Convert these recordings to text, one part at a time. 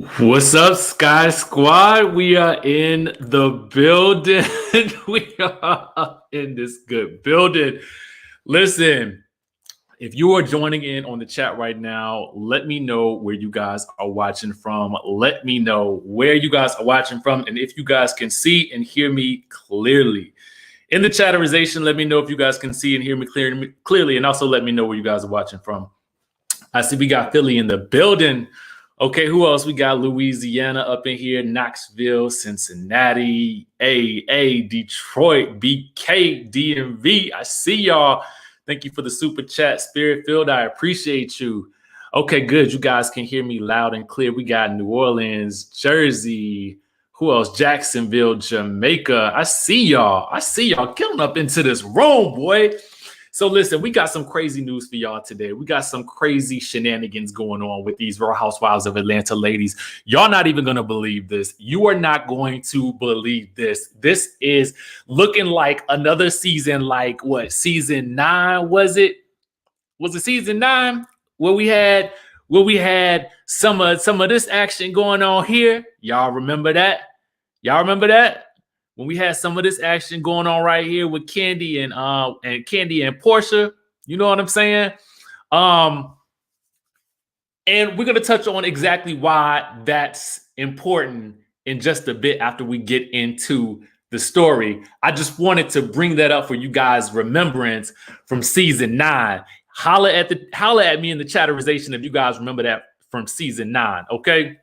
What's up, Sky Squad? We are in the building. We are in this good building. Listen, if you are joining in on the chat right now, let me know where you guys are watching from. Let me know where you guys are watching from and if you guys can see and hear me clearly. In the chatterization, let me know if you guys can see and hear me clearly, and also let me know where you guys are watching from. I see we got Philly in the building. Okay, who else? We got Louisiana up in here, Knoxville, Cincinnati, Detroit, BK, DMV. I see y'all. Thank you for the super chat, Spirit Field. I appreciate you. Okay, good. You guys can hear me loud and clear. We got New Orleans, Jersey. Who else? Jacksonville, Jamaica. I see y'all. Killing up into this room, boy. So listen, we got some crazy news for y'all today. We got some crazy shenanigans going on with these Real Housewives of Atlanta ladies. Y'all not even going to believe this. You are not going to believe this. This is looking like another season, like what, season 9 was it? Was it season 9 where we had some of this action going on here? Y'all remember that? When we had some of this action going on right here with Kandi and Kandi and Porsha, you know what I'm saying? And we're gonna touch on exactly why that's important in just a bit after we get into the story. I just wanted to bring that up for you guys' remembrance from season 9. Holla at me in the chatterization if you guys remember that from season 9. Okay.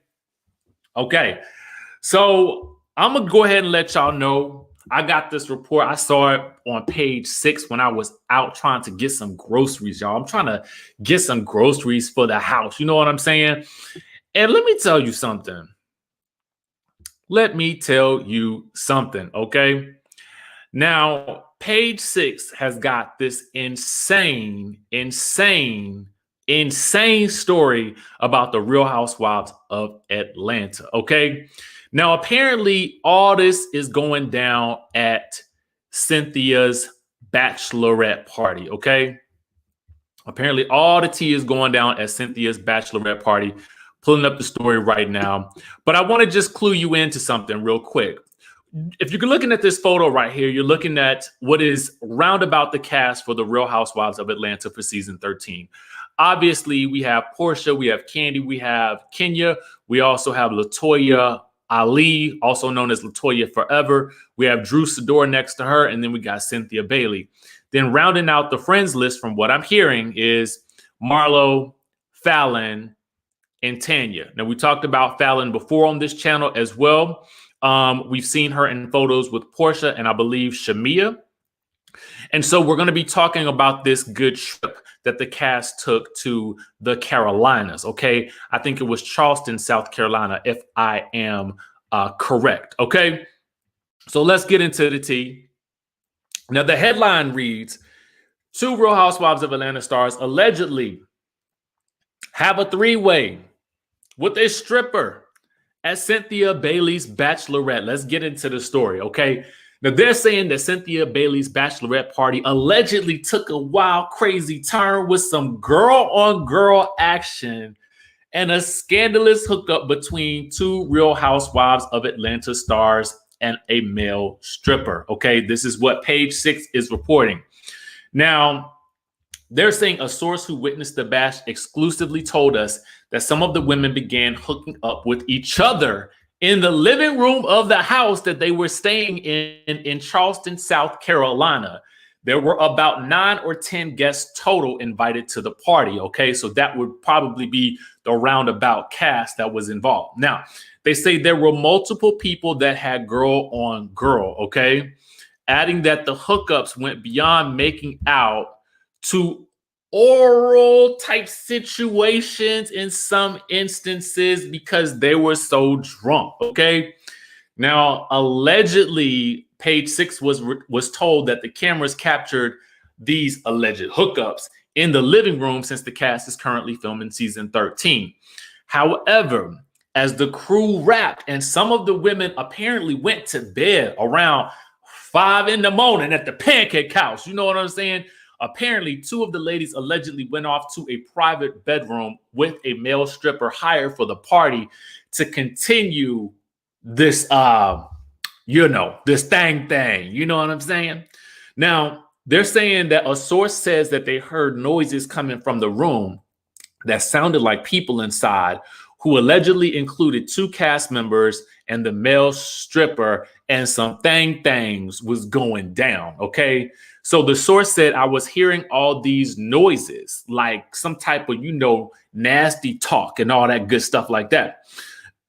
So I'm going to go ahead and let y'all know. I got this report. I saw it on page 6 when I was out trying to get some groceries, y'all. I'm trying to get some groceries for the house. You know what I'm saying? And let me tell you something. Okay? Now, page 6 has got this insane story about the Real Housewives of Atlanta. Okay? Now, apparently, all this is going down at Cynthia's Bachelorette party, okay? Apparently, all the tea is going down at Cynthia's Bachelorette party. Pulling up the story right now. But I want to just clue you into something real quick. If you're looking at this photo right here, you're looking at what is roundabout the cast for the Real Housewives of Atlanta for season 13. Obviously, we have Porsha, we have Kandi, we have Kenya, we also have LaToya Ali, also known as LaToya Forever. We have Drew Sidor next to her, and then we got Cynthia Bailey. Then rounding out the friends list, from what I'm hearing, is Marlo, Fallon, and Tanya. Now, we talked about Fallon before on this channel as well. We've seen her in photos with Porsha and I believe Shamia. And so we're going to be talking about this good trip that the cast took to the Carolinas. Okay. I think it was Charleston, South Carolina, if I am correct. Okay. So let's get into the tea. Now, the headline reads, 2 Real Housewives of Atlanta stars allegedly have a 3-way with a stripper at Cynthia Bailey's Bachelorette. Let's get into the story. Okay. Now, they're saying that Cynthia Bailey's Bachelorette party allegedly took a wild, crazy turn with some girl-on-girl action and a scandalous hookup between 2 Real Housewives of Atlanta stars and a male stripper. Okay, this is what page 6 is reporting. Now, they're saying a source who witnessed the bash exclusively told us that some of the women began hooking up with each other in the living room of the house that they were staying in Charleston, South Carolina. There were about 9 or 10 guests total invited to the party. Okay, so that would probably be the roundabout cast that was involved. Now, they say there were multiple people that had girl on girl. Okay, adding that the hookups went beyond making out to oral type situations in some instances because they were so drunk. Okay. Now, allegedly, page 6 was told that the cameras captured these alleged hookups in the living room since the cast is currently filming season 13. However, as the crew wrapped and some of the women apparently went to bed around 5 in the morning at the pancake house, you know what I'm saying? Apparently, two of the ladies allegedly went off to a private bedroom with a male stripper hired for the party to continue this, this thing. You know what I'm saying? Now, they're saying that a source says that they heard noises coming from the room that sounded like people inside, who allegedly included two cast members and the male stripper, and some things was going down. Okay. So the source said, I was hearing all these noises, like some type of, nasty talk and all that good stuff like that.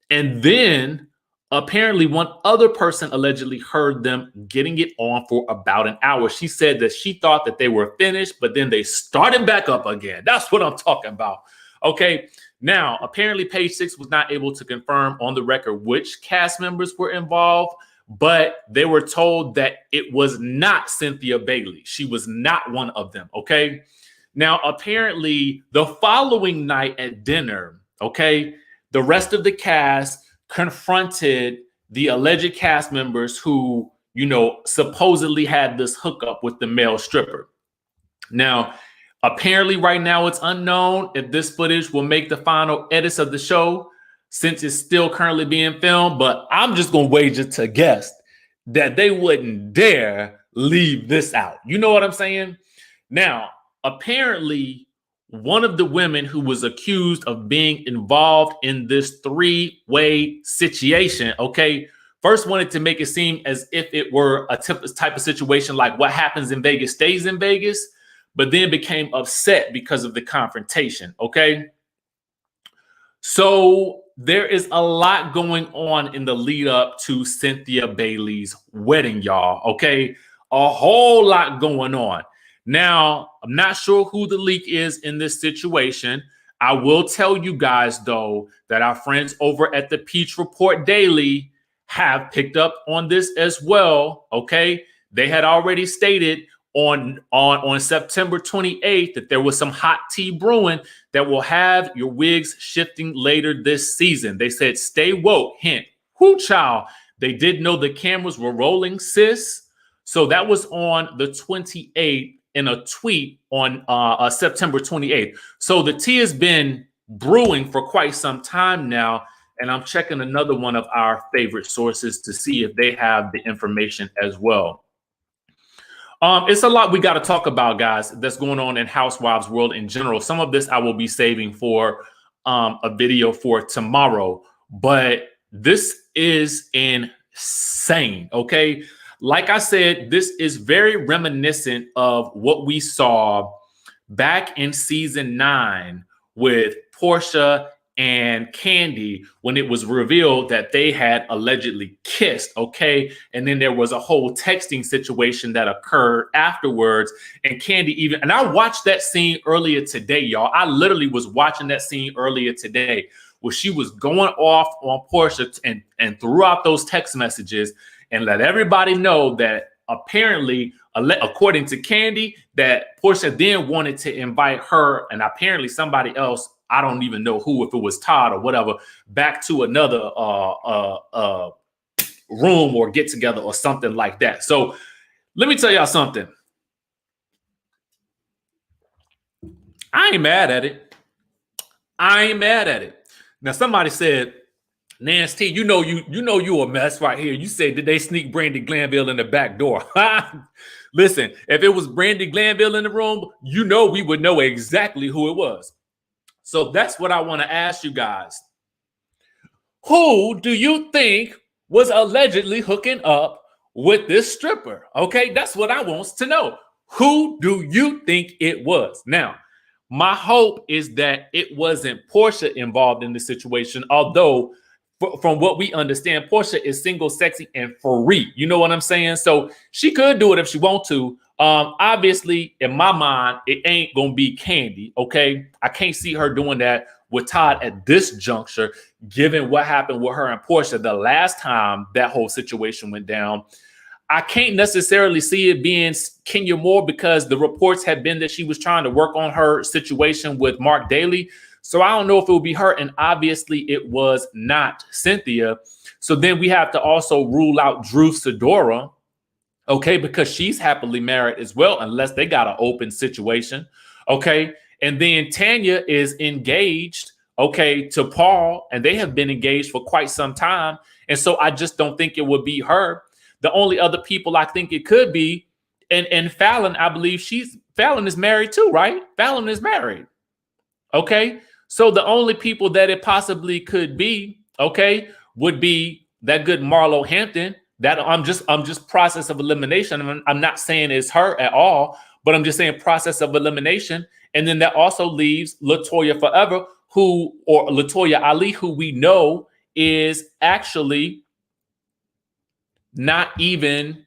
And then apparently one other person allegedly heard them getting it on for about an hour. She said that she thought that they were finished, but then they started back up again. That's what I'm talking about. Okay. Now, apparently Page Six was not able to confirm on the record which cast members were involved, but they were told that it was not Cynthia Bailey. She was not one of them. Okay. Now, apparently the following night at dinner, okay, the rest of the cast confronted the alleged cast members who, supposedly had this hookup with the male stripper. Now, apparently right now it's unknown if this footage will make the final edits of the show, since it's still currently being filmed, but I'm just going to wager to guess that they wouldn't dare leave this out. You know what I'm saying? Now, apparently one of the women who was accused of being involved in this three-way situation, okay, first wanted to make it seem as if it were a type of situation like what happens in Vegas stays in Vegas, but then became upset because of the confrontation, okay? So there is a lot going on in the lead up to Cynthia Bailey's wedding, y'all, okay? A whole lot going on. Now, I'm not sure who the leak is in this situation. I will tell you guys, though, that our friends over at the Peach Report Daily have picked up on this as well, okay? They had already stated on September 28th that there was some hot tea brewing that will have your wigs shifting later this season. They said, stay woke, hint. Whoo, child. They did know the cameras were rolling, sis. So that was on the 28th in a tweet on September 28th. So the tea has been brewing for quite some time now. And I'm checking another one of our favorite sources to see if they have the information as well. It's a lot we got to talk about, guys, that's going on in Housewives world in general. Some of this I will be saving for a video for tomorrow, but this is insane, okay? Like I said, this is very reminiscent of what we saw back in season 9 with Porsha and Kandi, when it was revealed that they had allegedly kissed, okay? And then there was a whole texting situation that occurred afterwards. And Kandi and I watched that scene earlier today, y'all. I literally was watching that scene earlier today where she was going off on Porsha and threw out those text messages and let everybody know that apparently, according to Kandi, that Porsha then wanted to invite her and apparently somebody else, I don't even know who, if it was Todd or whatever, back to another room or get together or something like that. So let me tell y'all something. I ain't mad at it. Now somebody said, Nancy, you know you a mess right here. You said, did they sneak Brandy Glanville in the back door? Listen, if it was Brandy Glanville in the room, we would know exactly who it was. So that's what I want to ask you guys. Who do you think was allegedly hooking up with this stripper? Okay, that's what I want to know. Who do you think it was? Now, my hope is that it wasn't Porsha involved in the situation, although from what we understand, Porsha is single, sexy, and free. You know what I'm saying? So she could do it if she want to. Obviously, in my mind, it ain't gonna be Kandi. Okay, I can't see her doing that with Todd at this juncture, given what happened with her and Porsha the last time that whole situation went down. I can't necessarily see it being Kenya Moore because the reports had been that she was trying to work on her situation with Mark Daly. So I don't know if it would be her. And obviously it was not Cynthia. So then we have to also rule out Drew Sidora. okay, because she's happily married as well, unless they got an open situation, okay? And then Tanya is engaged, okay, to Paul, and they have been engaged for quite some time. And so I just don't think it would be her. The only other people I think it could be, and Fallon, I believe Fallon is married too, right? Fallon is married, okay? So the only people that it possibly could be, okay, would be that good Marlo Hampton. That I'm just process of elimination. I'm not saying it's her at all, but I'm just saying process of elimination. And then that also leaves Latoya Forever, or Latoya Ali, who we know is actually not even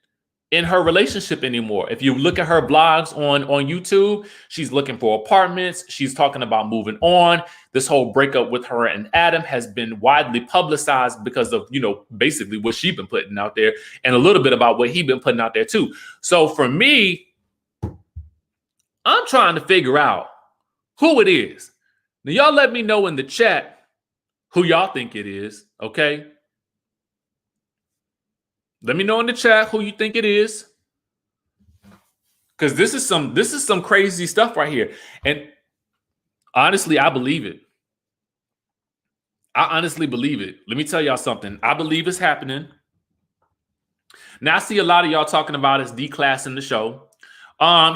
in her relationship anymore. If you look at her blogs on YouTube, she's looking for apartments. She's talking about moving on. This whole breakup with her and Adam has been widely publicized because of, basically what she's been putting out there, and a little bit about what he's been putting out there too. So for me, I'm trying to figure out who it is. Now, y'all let me know in the chat who y'all think it is, okay? Let me know in the chat who you think it is. Because this is some crazy stuff right here. And honestly, I believe it. I honestly believe it. Let me tell y'all something. I believe it's happening. Now, I see a lot of y'all talking about it's declassing the show.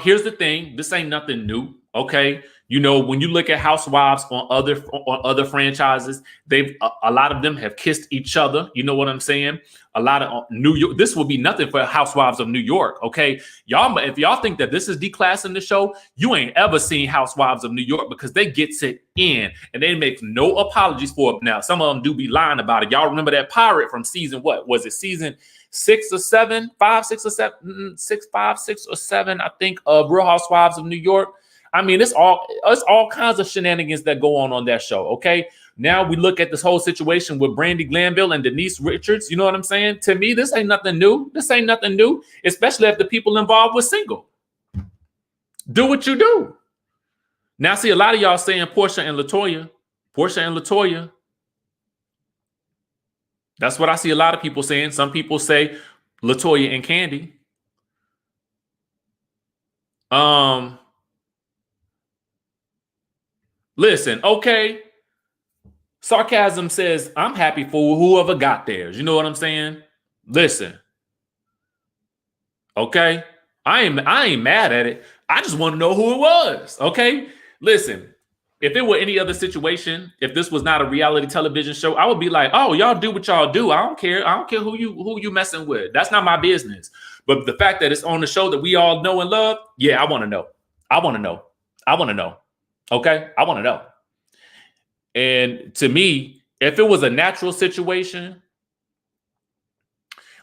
Here's the thing. This ain't nothing new, okay? When you look at Housewives on other franchises, a lot of them have kissed each other. You know what I'm saying? A lot of New York. This will be nothing for Housewives of New York. Okay, y'all. If y'all think that this is declassing the show, you ain't ever seen Housewives of New York, because they gets it in and they make no apologies for it. Now, some of them do be lying about it. Y'all remember that pirate from season, what was it? Season 6 or 7, 5, 6 or 7, 6, 5, 6 or 7, I think, of Real Housewives of New York. I mean, it's all kinds of shenanigans that go on that show, okay? Now we look at this whole situation with Brandy Glanville and Denise Richards. You know what I'm saying? To me, this ain't nothing new. This ain't nothing new, especially if the people involved were single. Do what you do. Now, see, a lot of y'all saying Porsha and Latoya. Porsha and Latoya. That's what I see a lot of people saying. Some people say Latoya and Kandi. Listen, okay. Sarcasm says, I'm happy for whoever got theirs. You know what I'm saying? Listen. Okay. I ain't mad at it. I just want to know who it was. Okay. Listen, if it were any other situation, if this was not a reality television show, I would be like, oh, y'all do what y'all do. I don't care. I don't care who you messing with. That's not my business. But the fact that it's on the show that we all know and love, yeah, I want to know. I want to know. I want to know. Okay. I want to know. And to me, if it was a natural situation,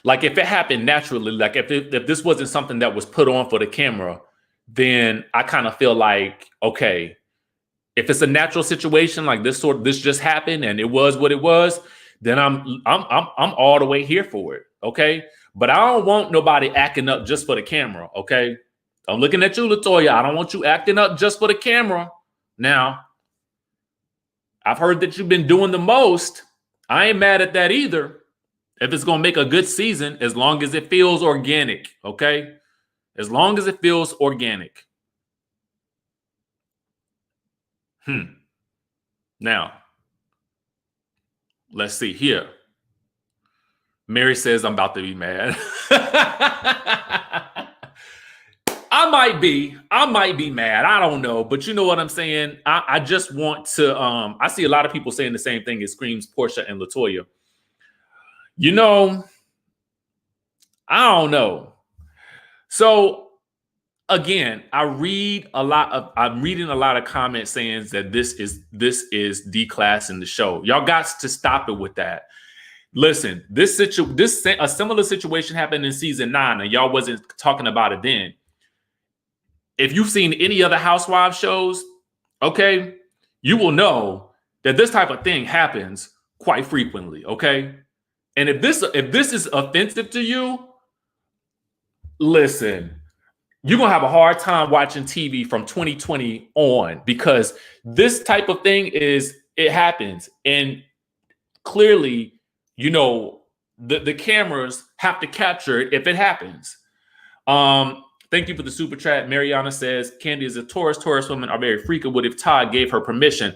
like if it happened naturally, like if this wasn't something that was put on for the camera, then I kind of feel like, okay, if it's a natural situation, like this just happened and it was what it was, then I'm all the way here for it. Okay. But I don't want nobody acting up just for the camera. Okay. I'm looking at you, Latoya. I don't want you acting up just for the camera. Now, I've heard that you've been doing the most. I ain't mad at that either. If it's going to make a good season, as long as it feels organic, okay? As long as it feels organic. Now, let's see here. Mary says I'm about to be mad. I might be mad. I don't know. But you know what I'm saying? I just want to, I see a lot of people saying the same thing. It screams Porsha and Latoya. I don't know. So again, I'm reading a lot of comments saying that this is declassing the show. Y'all got to stop it with that. Listen, a similar situation happened in season 9, and y'all wasn't talking about it then. If you've seen any other Housewives shows, okay, you will know that this type of thing happens quite frequently, okay? And if this is offensive to you, listen, you're going to have a hard time watching TV from 2020 on, because this type of thing it happens. And clearly, the cameras have to capture it if it happens. Thank you for the super chat. Mariana says Kandi is a Taurus. Taurus women are very freaking. What if Todd gave her permission?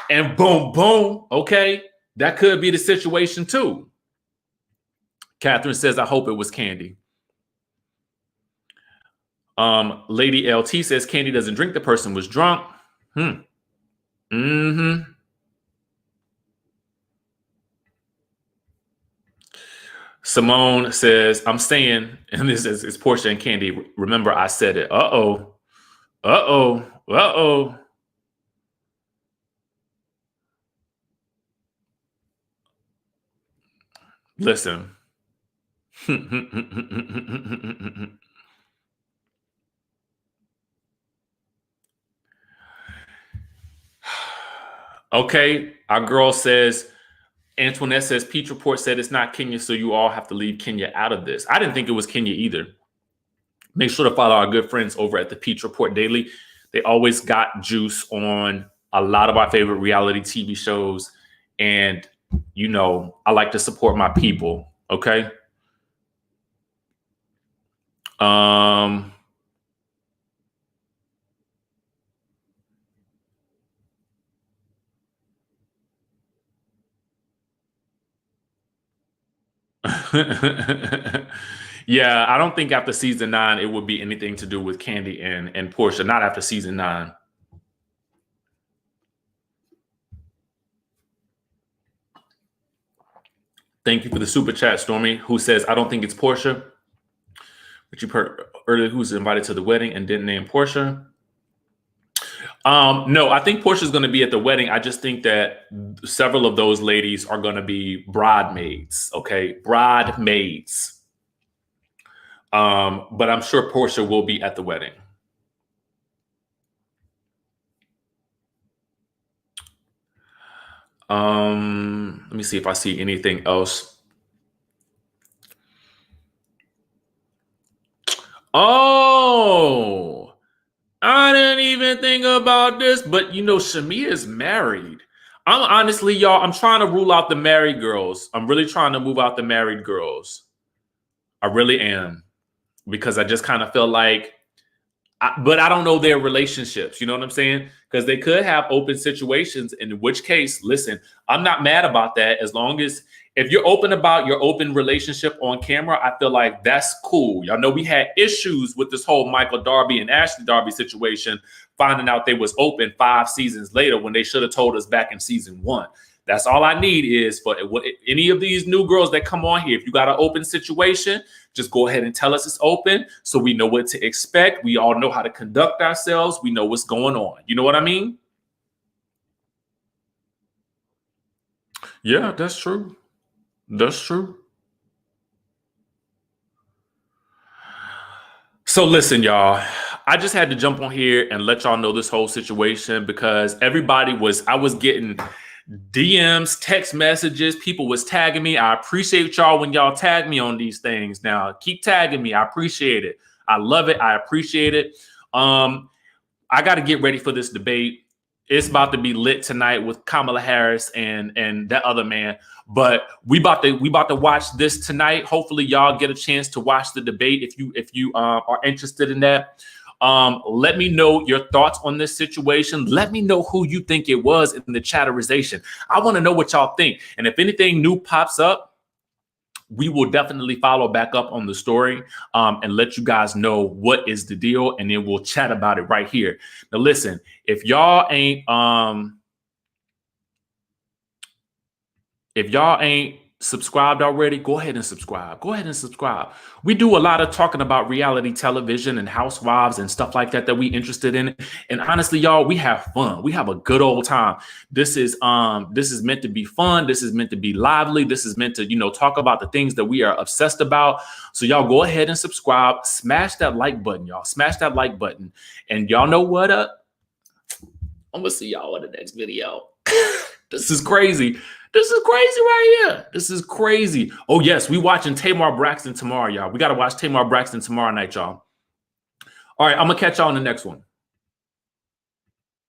And boom, boom. Okay, that could be the situation too. Catherine says, I hope it was Kandi. Lady LT says Kandi doesn't drink. The person was drunk. Simone says, I'm saying, and this is Porsha and Kandi. Remember, I said it. Uh-oh. Uh-oh. Uh-oh. Listen. Okay, our girl says, Antoinette says, Peach Report said it's not Kenya, so you all have to leave Kenya out of this. I didn't think it was Kenya either. Make sure to follow our good friends over at the Peach Report Daily. They always got juice on a lot of our favorite reality TV shows. And, you know, I like to support my people, okay? Yeah, I don't think after season 9 it would be anything to do with Kandi and Porsha. Not after season 9. Thank you for the super chat, Stormy, who says, I don't think it's Porsha. But you heard earlier who's invited to the wedding and didn't name Porsha. No, I think Porsha's going to be at the wedding. I just think that several of those ladies are going to be bridesmaids. Okay, bridesmaids. But I'm sure Porsha will be at the wedding. Let me see if I see anything else. Oh, I didn't even think about this, but you know, Shamia is married. I'm honestly, y'all, I'm trying to rule out the married girls. I'm really trying to move out the married girls. I really am. Because I just kind of feel like, but I don't know their relationships. You know what I'm saying? Because they could have open situations, in which case, listen, I'm not mad about that. As long as, if you're open about your open relationship on camera, I feel like that's cool. Y'all know we had issues with this whole Michael Darby and Ashley Darby situation, finding out they was open 5 seasons later when they should have told us back in season 1. That's all I need is for any of these new girls that come on here. If you got an open situation, just go ahead and tell us it's open so we know what to expect. We all know how to conduct ourselves. We know what's going on. You know what I mean? Yeah, that's true. That's true. So listen, y'all, I just had to jump on here and let y'all know this whole situation because I was getting DMs, text messages, people was tagging me. I appreciate y'all when y'all tag me on these things. Now, keep tagging me. I appreciate it. I love it. I appreciate it. I got to get ready for this debate. It's about to be lit tonight with Kamala Harris and that other man. But we about to watch this tonight. Hopefully, y'all get a chance to watch the debate if you are interested in that. Let me know your thoughts on this situation. Let me know who you think it was in the chatterization. I want to know what y'all think. And if anything new pops up, we will definitely follow back up on the story and let you guys know what is the deal. And then we'll chat about it right here. Now, listen, if y'all ain't subscribed already, go ahead and subscribe. Go ahead and subscribe. We do a lot of talking about reality television and housewives and stuff like that we interested in. And honestly, y'all, we have fun. We have a good old time. This is meant to be fun. This is meant to be lively. This is meant to, talk about the things that we are obsessed about. So y'all go ahead and subscribe. Smash that like button, y'all. Smash that like button. And y'all know what up? I'm gonna see y'all in the next video. This is crazy. This is crazy right here. This is crazy. Oh, yes, we watching Tamar Braxton tomorrow, y'all. We got to watch Tamar Braxton tomorrow night, y'all. All right, I'm going to catch y'all in the next one.